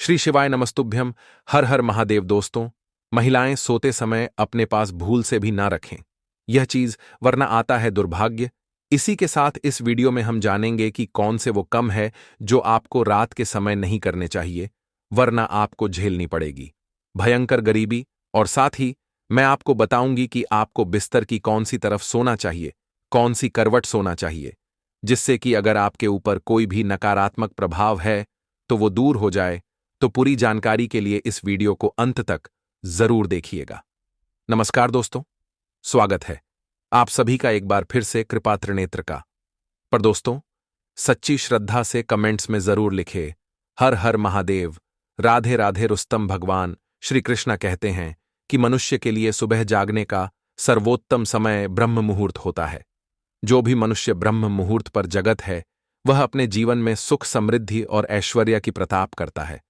श्री शिवाय नमस्तुभ्यम। हर हर महादेव। दोस्तों, महिलाएं सोते समय अपने पास भूल से भी ना रखें यह चीज, वरना आता है दुर्भाग्य। इसी के साथ इस वीडियो में हम जानेंगे कि कौन से वो कम है जो आपको रात के समय नहीं करने चाहिए, वरना आपको झेलनी पड़ेगी भयंकर गरीबी। और साथ ही मैं आपको बताऊंगी कि आपको बिस्तर की कौन सी तरफ सोना चाहिए, कौन सी करवट सोना चाहिए, जिससे कि अगर आपके ऊपर कोई भी नकारात्मक प्रभाव है तो वो दूर हो जाए। तो पूरी जानकारी के लिए इस वीडियो को अंत तक जरूर देखिएगा। नमस्कार दोस्तों, स्वागत है आप सभी का एक बार फिर से कृपा त्रिनेत्र का। पर दोस्तों, सच्ची श्रद्धा से कमेंट्स में जरूर लिखे हर हर महादेव, राधे राधे। रुस्तम भगवान श्री कृष्ण कहते हैं कि मनुष्य के लिए सुबह जागने का सर्वोत्तम समय ब्रह्म मुहूर्त होता है। जो भी मनुष्य ब्रह्म मुहूर्त पर जगत है वह अपने जीवन में सुख, समृद्धि और ऐश्वर्य की प्रताप करता है।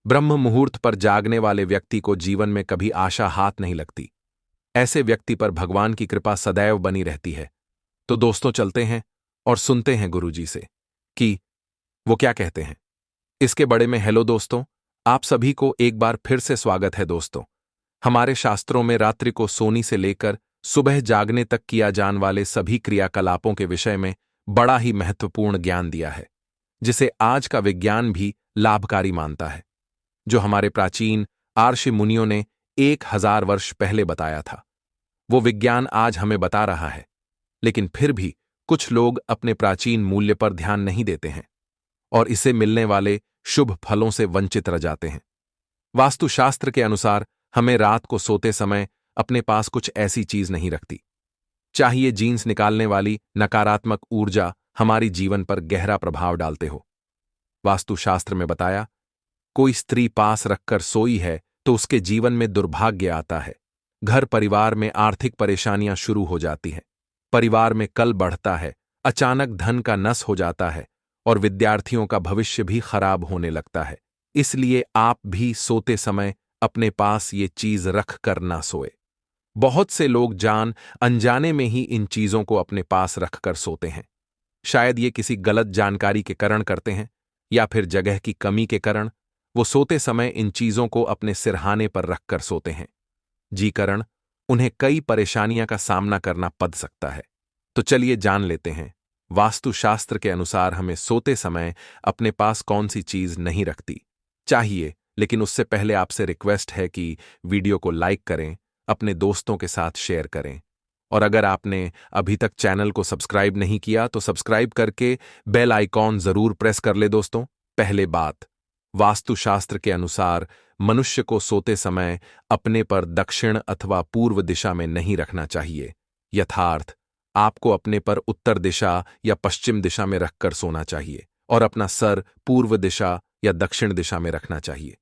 ब्रह्म मुहूर्त पर जागने वाले व्यक्ति को जीवन में कभी आशा हाथ नहीं लगती। ऐसे व्यक्ति पर भगवान की कृपा सदैव बनी रहती है। तो दोस्तों, चलते हैं और सुनते हैं गुरुजी से कि वो क्या कहते हैं इसके बड़े में। हेलो दोस्तों, आप सभी को एक बार फिर से स्वागत है। दोस्तों, हमारे शास्त्रों में रात्रि को सोने से लेकर सुबह जागने तक किया जाने वाले सभी क्रियाकलापों के विषय में बड़ा ही महत्वपूर्ण ज्ञान दिया है, जिसे आज का विज्ञान भी लाभकारी मानता है। जो हमारे प्राचीन आर्षि मुनियों ने 1000 वर्ष पहले बताया था, वो विज्ञान आज हमें बता रहा है। लेकिन फिर भी कुछ लोग अपने प्राचीन मूल्य पर ध्यान नहीं देते हैं और इसे मिलने वाले शुभ फलों से वंचित रह जाते हैं। वास्तुशास्त्र के अनुसार हमें रात को सोते समय अपने पास कुछ ऐसी चीज नहीं रखती चाहिए जीन्स निकालने वाली नकारात्मक ऊर्जा हमारी जीवन पर गहरा प्रभाव डालते हो। वास्तुशास्त्र में बताया, कोई स्त्री पास रखकर सोई है तो उसके जीवन में दुर्भाग्य आता है, घर परिवार में आर्थिक परेशानियां शुरू हो जाती हैं, परिवार में कल बढ़ता है, अचानक धन का नस हो जाता है और विद्यार्थियों का भविष्य भी खराब होने लगता है। इसलिए आप भी सोते समय अपने पास ये चीज रख कर ना सोए। बहुत से लोग जान अनजाने में ही इन चीजों को अपने पास रखकर सोते हैं। शायद ये किसी गलत जानकारी के कारण करते हैं या फिर जगह की कमी के कारण वो सोते समय इन चीजों को अपने सिरहाने पर रखकर सोते हैं। जी कारण उन्हें कई परेशानियां का सामना करना पड़ सकता है। तो चलिए जान लेते हैं वास्तुशास्त्र के अनुसार हमें सोते समय अपने पास कौन सी चीज नहीं रखती चाहिए। लेकिन उससे पहले आपसे रिक्वेस्ट है कि वीडियो को लाइक करें, अपने दोस्तों के साथ शेयर करें, और अगर आपने अभी तक चैनल को सब्सक्राइब नहीं किया तो सब्सक्राइब करके बेल आइकॉन जरूर प्रेस कर ले। दोस्तों, पहले बात, वास्तुशास्त्र के अनुसार मनुष्य को सोते समय अपने पर दक्षिण अथवा पूर्व दिशा में नहीं रखना चाहिए। यथार्थ आपको अपने पर उत्तर दिशा या पश्चिम दिशा में रखकर सोना चाहिए और अपना सर पूर्व दिशा या दक्षिण दिशा में रखना चाहिए।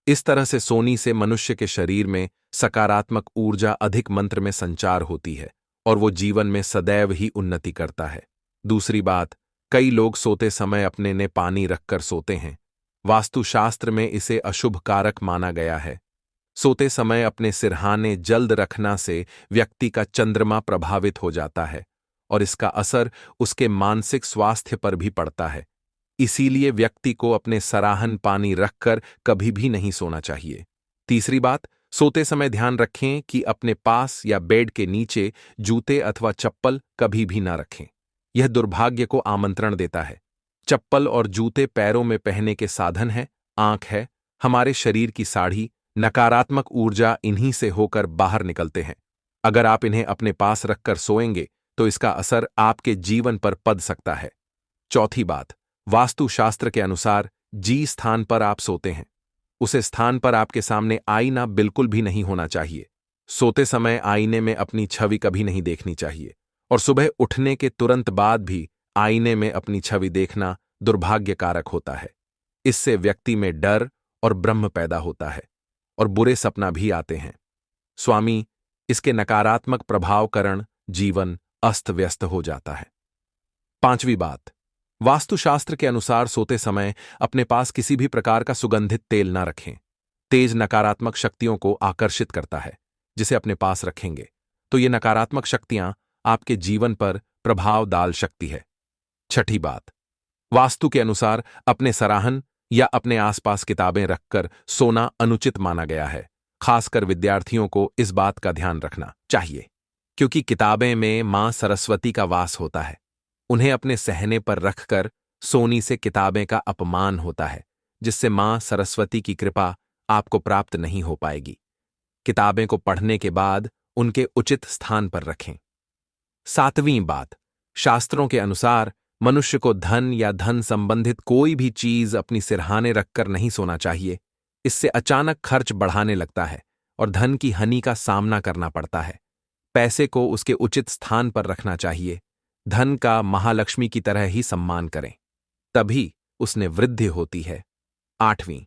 इस तरह से सोने से मनुष्य के शरीर में सकारात्मक ऊर्जा अधिक मंत्र में संचार होती है और वो जीवन में सदैव ही उन्नति करता है। दूसरी बात, कई लोग सोते समय अपने ने पानी रखकर सोते हैं। वास्तुशास्त्र में इसे अशुभ कारक माना गया है। सोते समय अपने सिरहाने जल्द रखना से व्यक्ति का चंद्रमा प्रभावित हो जाता है और इसका असर उसके मानसिक स्वास्थ्य पर भी पड़ता है। इसीलिए व्यक्ति को अपने सराहन पानी रखकर कभी भी नहीं सोना चाहिए। तीसरी बात, सोते समय ध्यान रखें कि अपने पास या बेड के नीचे जूते अथवा चप्पल कभी भी ना रखें। यह दुर्भाग्य को आमंत्रण देता है। चप्पल और जूते पैरों में पहनने के साधन है, आंख है, हमारे शरीर की साड़ी, नकारात्मक ऊर्जा इन्हीं से होकर बाहर निकलते हैं। अगर आप इन्हें अपने पास रखकर सोएंगे तो इसका असर आपके जीवन पर पड़ सकता है। चौथी बात, वास्तुशास्त्र के अनुसार जी स्थान पर आप सोते हैं उसे स्थान पर आपके सामने आईना बिल्कुल भी नहीं होना चाहिए। सोते समय आईने में अपनी छवि कभी नहीं देखनी चाहिए और सुबह उठने के तुरंत बाद भी आईने में अपनी छवि देखना दुर्भाग्यकारक होता है। इससे व्यक्ति में डर और ब्रह्म पैदा होता है और बुरे सपना भी आते हैं। स्वामी, इसके नकारात्मक प्रभाव कारण जीवन अस्त व्यस्त हो जाता है। पांचवी बात, वास्तुशास्त्र के अनुसार सोते समय अपने पास किसी भी प्रकार का सुगंधित तेल ना रखें। तेज नकारात्मक शक्तियों को आकर्षित करता है। जिसे अपने पास रखेंगे तो ये नकारात्मक शक्तियां आपके जीवन पर प्रभाव डाल सकती है। छठी बात, वास्तु के अनुसार अपने सराहन या अपने आसपास किताबें रखकर सोना अनुचित माना गया है। खासकर विद्यार्थियों को इस बात का ध्यान रखना चाहिए, क्योंकि किताबें में मां सरस्वती का वास होता है। उन्हें अपने सहने पर रखकर सोने से किताबें का अपमान होता है, जिससे मां सरस्वती की कृपा आपको प्राप्त नहीं हो पाएगी। किताबें को पढ़ने के बाद उनके उचित स्थान पर रखें। 7वीं बात, शास्त्रों के अनुसार मनुष्य को धन या धन संबंधित कोई भी चीज अपनी सिरहाने रखकर नहीं सोना चाहिए। इससे अचानक खर्च बढ़ाने लगता है और धन की हानि का सामना करना पड़ता है। पैसे को उसके उचित स्थान पर रखना चाहिए। धन का महालक्ष्मी की तरह ही सम्मान करें, तभी उसने वृद्धि होती है। 8वीं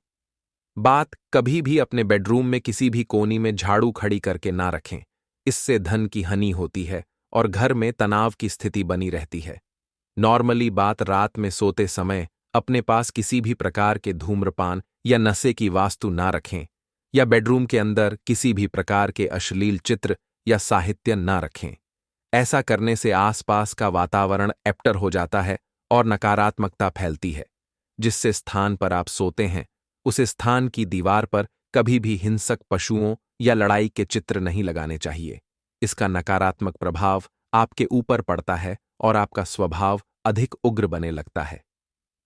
बात, कभी भी अपने बेडरूम में किसी भी कोनी में झाड़ू खड़ी करके ना रखें। इससे धन की हानि होती है और घर में तनाव की स्थिति बनी रहती है। नॉर्मली बात, रात में सोते समय अपने पास किसी भी प्रकार के धूम्रपान या नशे की वास्तु ना रखें, या बेडरूम के अंदर किसी भी प्रकार के अश्लील चित्र या साहित्य ना रखें। ऐसा करने से आसपास का वातावरण एप्टर हो जाता है और नकारात्मकता फैलती है। जिस स्थान पर आप सोते हैं उस स्थान की दीवार पर कभी भी हिंसक पशुओं या लड़ाई के चित्र नहीं लगाने चाहिए। इसका नकारात्मक प्रभाव आपके ऊपर पड़ता है और आपका स्वभाव अधिक उग्र बने लगता है।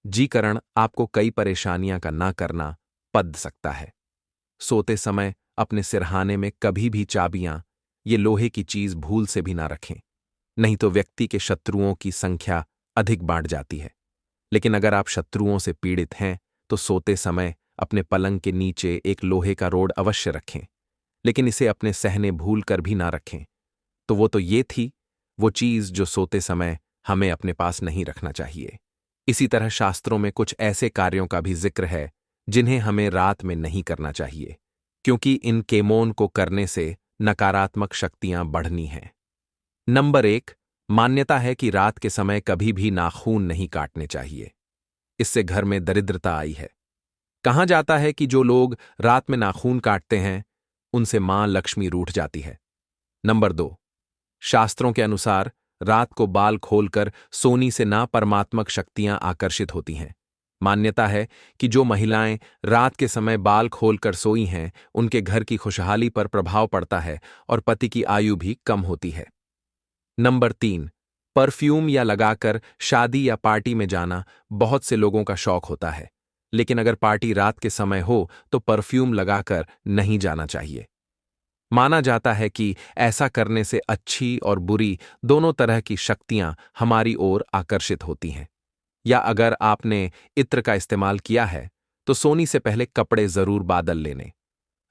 जीकरण आपको कई परेशानियां का ना करना पड़ सकता है। सोते समय अपने सिरहाने में कभी भी चाबियां, ये लोहे की चीज भूल से भी ना रखें, नहीं तो व्यक्ति के शत्रुओं की संख्या अधिक बढ़ जाती है। लेकिन अगर आप शत्रुओं से पीड़ित हैं तो सोते समय अपने पलंग के नीचे एक लोहे का रोड अवश्य रखें, लेकिन इसे अपने सहने भूल कर भी ना रखें। तो वो ये थी वो चीज जो सोते समय हमें अपने पास नहीं रखना चाहिए। इसी तरह शास्त्रों में कुछ ऐसे कार्यों का भी जिक्र है जिन्हें हमें रात में नहीं करना चाहिए, क्योंकि इन केमोन को करने से नकारात्मक शक्तियां बढ़नी हैं। नंबर 1, मान्यता है कि रात के समय कभी भी नाखून नहीं काटने चाहिए। इससे घर में दरिद्रता आई है। कहा जाता है कि जो लोग रात में नाखून काटते हैं उनसे मां लक्ष्मी रूठ जाती है। नंबर 2, शास्त्रों के अनुसार रात को बाल खोलकर सोने से ना परमात्मक शक्तियां आकर्षित होती हैं। मान्यता है कि जो महिलाएं रात के समय बाल खोलकर सोई हैं उनके घर की खुशहाली पर प्रभाव पड़ता है और पति की आयु भी कम होती है। नंबर 3, परफ्यूम या लगाकर शादी या पार्टी में जाना बहुत से लोगों का शौक होता है, लेकिन अगर पार्टी रात के समय हो तो परफ्यूम लगाकर नहीं जाना चाहिए। माना जाता है कि ऐसा करने से अच्छी और बुरी दोनों तरह की शक्तियां हमारी ओर आकर्षित होती हैं। या अगर आपने इत्र का इस्तेमाल किया है तो सोने से पहले कपड़े जरूर बादल लेने।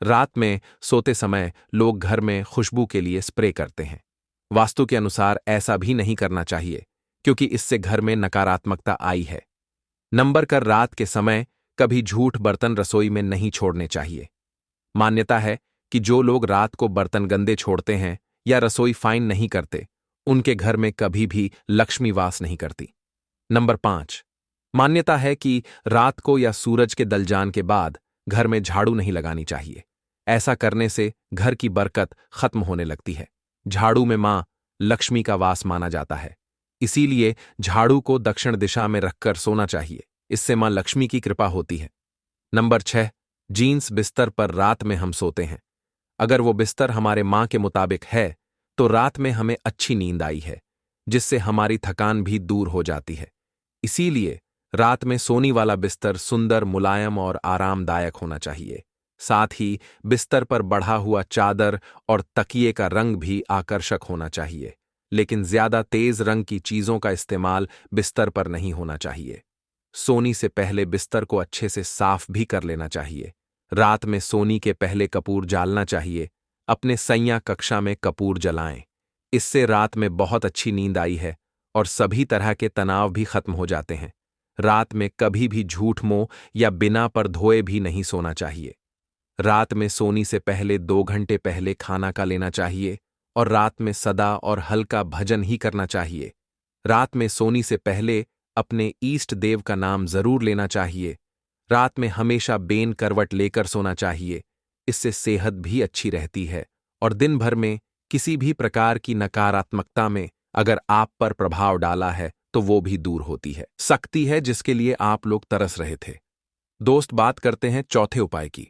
रात में सोते समय लोग घर में खुशबू के लिए स्प्रे करते हैं। वास्तु के अनुसार ऐसा भी नहीं करना चाहिए, क्योंकि इससे घर में नकारात्मकता आई है। नंबर कर, रात के समय कभी झूठ बर्तन रसोई में नहीं छोड़ने चाहिए। मान्यता है कि जो लोग रात को बर्तन गंदे छोड़ते हैं या रसोई फाइन नहीं करते उनके घर में कभी भी लक्ष्मी वास नहीं करती। नंबर 5, मान्यता है कि रात को या सूरज के दलजान के बाद घर में झाड़ू नहीं लगानी चाहिए। ऐसा करने से घर की बरकत खत्म होने लगती है। झाड़ू में मां लक्ष्मी का वास माना जाता है, इसीलिए झाड़ू को दक्षिण दिशा में रखकर सोना चाहिए। इससे मां लक्ष्मी की कृपा होती है। नंबर 6, जीन्स बिस्तर पर रात में हम सोते हैं। अगर वो बिस्तर हमारे मां के मुताबिक है तो रात में हमें अच्छी नींद आई है, जिससे हमारी थकान भी दूर हो जाती है। इसीलिए रात में सोने वाला बिस्तर सुंदर, मुलायम और आरामदायक होना चाहिए। साथ ही बिस्तर पर बढ़ा हुआ चादर और तकिए का रंग भी आकर्षक होना चाहिए, लेकिन ज्यादा तेज रंग की चीजों का इस्तेमाल बिस्तर पर नहीं होना चाहिए। सोने से पहले बिस्तर को अच्छे से साफ भी कर लेना चाहिए। रात में सोने के पहले कपूर जालना चाहिए। अपने सैया कक्षा में कपूर जलाएं। इससे रात में बहुत अच्छी नींद आई है और सभी तरह के तनाव भी खत्म हो जाते हैं। रात में कभी भी झूठ मोह या बिना पर धोए भी नहीं सोना चाहिए। रात में सोने से पहले 2 घंटे पहले खाना का लेना चाहिए और रात में सदा और हल्का भजन ही करना चाहिए। रात में सोने से पहले अपने ईष्ट देव का नाम जरूर लेना चाहिए। रात में हमेशा बेन करवट लेकर सोना चाहिए। इससे सेहत भी अच्छी रहती है और दिन भर में किसी भी प्रकार की नकारात्मकता में अगर आप पर प्रभाव डाला है तो वो भी दूर होती है। सकती है जिसके लिए आप लोग तरस रहे थे। दोस्त, बात करते हैं चौथे उपाय की।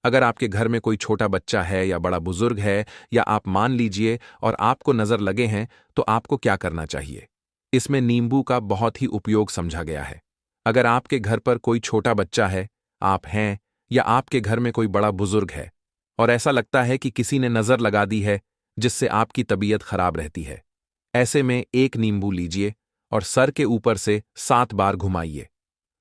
अगर आपके घर में कोई छोटा बच्चा है या बड़ा बुजुर्ग है, या आप मान लीजिए और आपको नजर लगे हैं, तो आपको क्या करना चाहिए। इसमें नींबू का बहुत ही उपयोग समझा गया है। अगर आपके घर पर कोई छोटा बच्चा है, आप हैं, या आपके घर में कोई बड़ा बुजुर्ग है और ऐसा लगता है कि किसी ने नजर लगा दी है जिससे आपकी तबीयत खराब रहती है, ऐसे में एक नींबू लीजिए और सर के ऊपर से 7 बार घुमाइए।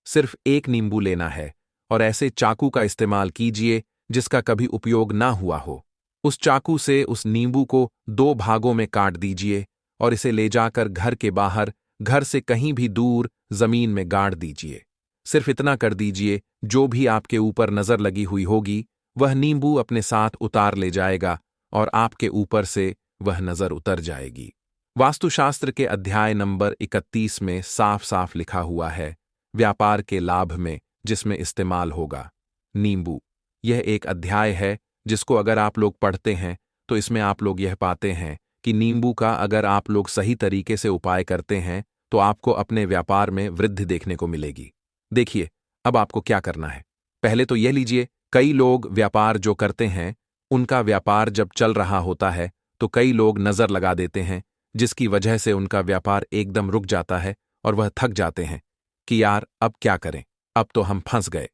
सिर्फ एक नींबू लेना है और ऐसे चाकू का इस्तेमाल कीजिए जिसका कभी उपयोग ना हुआ हो। उस चाकू से उस नींबू को 2 भागों में काट दीजिए और इसे ले जाकर घर के बाहर, घर से कहीं भी दूर जमीन में गाड़ दीजिए। सिर्फ इतना कर दीजिए, जो भी आपके ऊपर नजर लगी हुई होगी वह नींबू अपने साथ उतार ले जाएगा और आपके ऊपर से वह नजर उतर जाएगी। वास्तुशास्त्र के अध्याय नंबर 31 में साफ साफ लिखा हुआ है, व्यापार के लाभ में जिसमें इस्तेमाल होगा नींबू। यह एक अध्याय है जिसको अगर आप लोग पढ़ते हैं तो इसमें आप लोग यह पाते हैं कि नींबू का अगर आप लोग सही तरीके से उपाय करते हैं तो आपको अपने व्यापार में वृद्धि देखने को मिलेगी। देखिए, अब आपको क्या करना है। पहले तो यह लीजिए, कई लोग व्यापार जो करते हैं, उनका व्यापार जब चल रहा होता है तो कई लोग नजर लगा देते हैं, जिसकी वजह से उनका व्यापार एकदम रुक जाता है और वह थक जाते हैं कि यार अब क्या करें, अब तो हम फंस गए।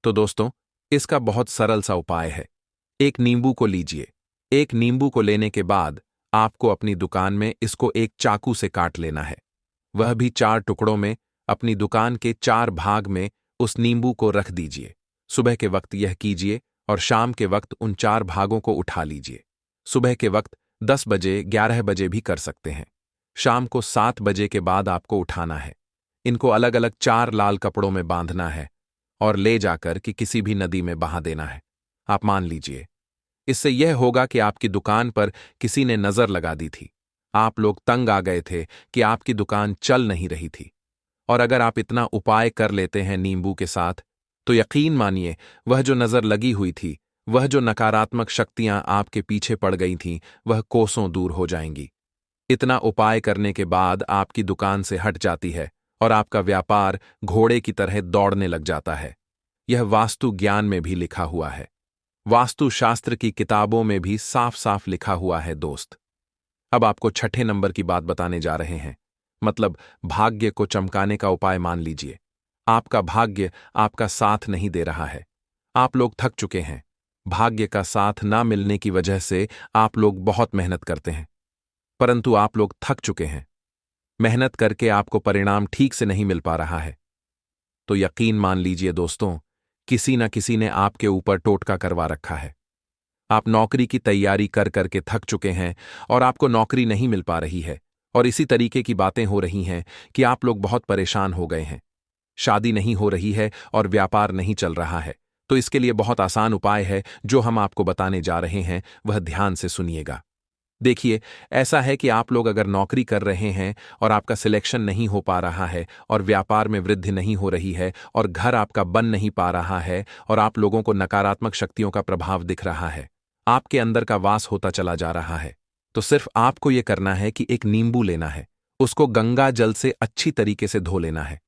तो दोस्तों, इसका बहुत सरल सा उपाय है। एक नींबू को लीजिए। एक नींबू को लेने के बाद आपको अपनी दुकान में इसको एक चाकू से काट लेना है, वह भी 4 टुकड़ों में। अपनी दुकान के 4 भाग में उस नींबू को रख दीजिए। सुबह के वक्त यह कीजिए और शाम के वक्त उन 4 भागों को उठा लीजिए। सुबह के वक्त 10 बजे, 11 बजे भी कर सकते हैं। शाम को 7 बजे के बाद आपको उठाना है। इनको अलग अलग 4 लाल कपड़ों में बांधना है और ले जाकर कि किसी भी नदी में बहा देना है। आप मान लीजिए, इससे यह होगा कि आपकी दुकान पर किसी ने नजर लगा दी थी, आप लोग तंग आ गए थे कि आपकी दुकान चल नहीं रही थी। और अगर आप इतना उपाय कर लेते हैं नींबू के साथ, तो यकीन मानिए वह जो नजर लगी हुई थी, वह जो नकारात्मक शक्तियां आपके पीछे पड़ गई थीं, वह कोसों दूर हो जाएंगी। इतना उपाय करने के बाद आपकी दुकान से हट जाती है और आपका व्यापार घोड़े की तरह दौड़ने लग जाता है। यह वास्तु ज्ञान में भी लिखा हुआ है, वास्तुशास्त्र की किताबों में भी साफ साफ लिखा हुआ है दोस्त। अब आपको छठे नंबर की बात बताने जा रहे हैं, मतलब भाग्य को चमकाने का उपाय। मान लीजिए आपका भाग्य आपका साथ नहीं दे रहा है, आप लोग थक चुके हैं। भाग्य का साथ ना मिलने की वजह से आप लोग बहुत मेहनत करते हैं, परंतु आप लोग थक चुके हैं। मेहनत करके आपको परिणाम ठीक से नहीं मिल पा रहा है। तो यकीन मान लीजिए दोस्तों, किसी न किसी ने आपके ऊपर टोटका करवा रखा है। आप नौकरी की तैयारी कर करके थक चुके हैं और आपको नौकरी नहीं मिल पा रही है, और इसी तरीके की बातें हो रही हैं कि आप लोग बहुत परेशान हो गए हैं। शादी नहीं हो रही है और व्यापार नहीं चल रहा है। तो इसके लिए बहुत आसान उपाय है जो हम आपको बताने जा रहे हैं, वह ध्यान से सुनिएगा। देखिए, ऐसा है कि आप लोग अगर नौकरी कर रहे हैं और आपका सिलेक्शन नहीं हो पा रहा है और व्यापार में वृद्धि नहीं हो रही है और घर आपका बन नहीं पा रहा है और आप लोगों को नकारात्मक शक्तियों का प्रभाव दिख रहा है, आपके अंदर का वास होता चला जा रहा है, तो सिर्फ आपको यह करना है कि एक नींबू लेना है, उसको गंगा जल से अच्छी तरीके से धो लेना है।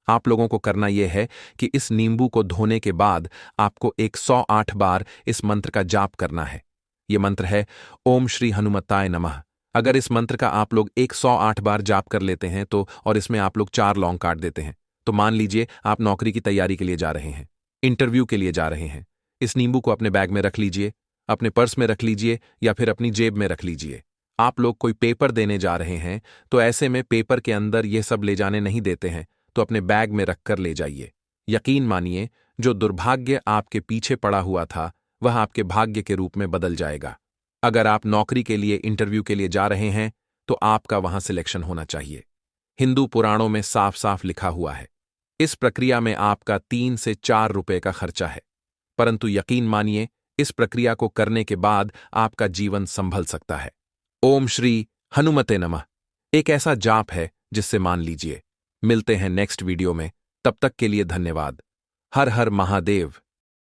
आप लोगों को करना यह है कि इस नींबू को धोने के बाद आपको 108 बार इस मंत्र का जाप करना है। यह मंत्र है ओम श्री हनुमताय नमः। अगर इस मंत्र का आप लोग 108 बार जाप कर लेते हैं तो, और इसमें आप लोग 4 लौंग काट देते हैं, तो मान लीजिए आप नौकरी की तैयारी के लिए जा रहे हैं, इंटरव्यू के लिए जा रहे हैं। इस नींबू को अपने बैग में रख लीजिए, अपने पर्स में रख लीजिए या फिर अपनी जेब में रख लीजिए। आप लोग कोई पेपर देने जा रहे हैं तो ऐसे में पेपर के अंदर यह सब ले जाने नहीं देते हैं, तो अपने बैग में रखकर ले जाइए। यकीन मानिए, जो दुर्भाग्य आपके पीछे पड़ा हुआ था वह आपके भाग्य के रूप में बदल जाएगा। अगर आप नौकरी के लिए, इंटरव्यू के लिए जा रहे हैं तो आपका वहां सिलेक्शन होना चाहिए। हिंदू पुराणों में साफ साफ लिखा हुआ है। इस प्रक्रिया में आपका 3 से 4 रुपए का खर्चा है, परंतु यकीन मानिए इस प्रक्रिया को करने के बाद आपका जीवन संभल सकता है। ओम श्री हनुमते नमः एक ऐसा जाप है जिससे मान लीजिए। मिलते हैं नेक्स्ट वीडियो में, तब तक के लिए धन्यवाद। हर हर महादेव।